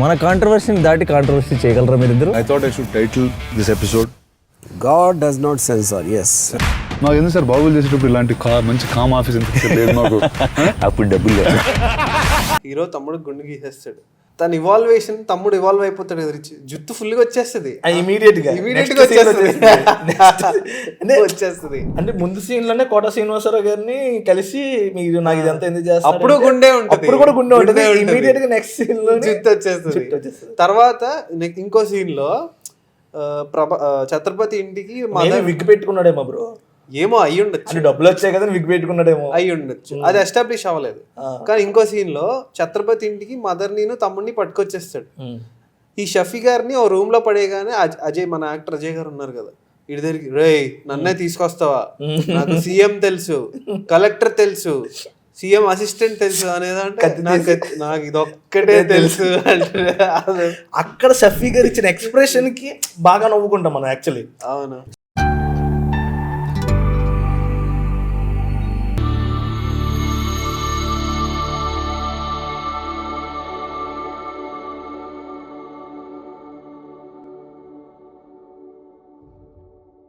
మన కాంట్రవర్సీని దాటి కాంట్రవర్సీ చేయగలరా మీరిద్దరు? I thought I should title this episode God does not censor. Yes. మాకు ఎందుకు సార్ బాగులు చేసేటప్పుడు ఇలాంటి మంచి కామ్ ఆఫీస్ ఎందుకు లేదు మాకు? అప్పుడు డబ్బులు లేదు. హీరో తమ్ముడు గుండు గీసేస్తాడు, తన ఇవాల్వేషన్ తమ్ముడు ఇవాల్వ్ అయిపోతాడు కదా, జుట్టు ఫుల్గా వచ్చేస్తుంది, ఇమీడియట్ గా వచ్చేస్తుంది. అంటే ముందు సీన్ లోనే కోట శ్రీనివాసరావు గారిని కలిసి మీరు నాకు ఇదంతా ఎందుకు చేస్తారు, అప్పుడు గుండె ఉంటుంది, అప్పుడు కూడా గుండె ఉంటుంది. ఇమీడియట్ గా నెక్స్ట్ సీన్ లో జుట్టు వచ్చేస్తుంది. తర్వాత ఇంకో సీన్ లో ఛత్రపతి ఇంటికి విగ్ పెట్టుకున్నాడేమో బ్రో, ఏమో అయ్యి ఉండొచ్చు, అంటే డబ్బులు వచ్చాయి కదా విగ్ పెట్టుకున్నాడేమో, అయ్యి ఉండొచ్చు, అది ఎస్టాబ్లిష్ అవ్వలేదు. కానీ ఇంకో సీన్ లో ఛత్రపతి ఇంటికి మదర్ నేను తమ్ముడిని పట్టుకొచ్చేస్తాడు. ఈ షఫీ గారిని ఓ రూమ్ లో పడేయగానే అజయ్, మన యాక్టర్ అజయ్ గారు ఉన్నారు కదా, ఇటు దగ్గరికి రేయ్ నన్నే తీసుకొస్తావా, నాకు సీఎం తెలుసు, కలెక్టర్ తెలుసు, సీఎం అసిస్టెంట్ తెలుసు అనేదంటే నాకు ఇదొక్కటే తెలుసు అంటే అక్కడ షఫీ గారు ఇచ్చిన ఎక్స్ప్రెషన్ కి బాగా నవ్వుకుంటాం మనం యాక్చువల్లీ. అవును.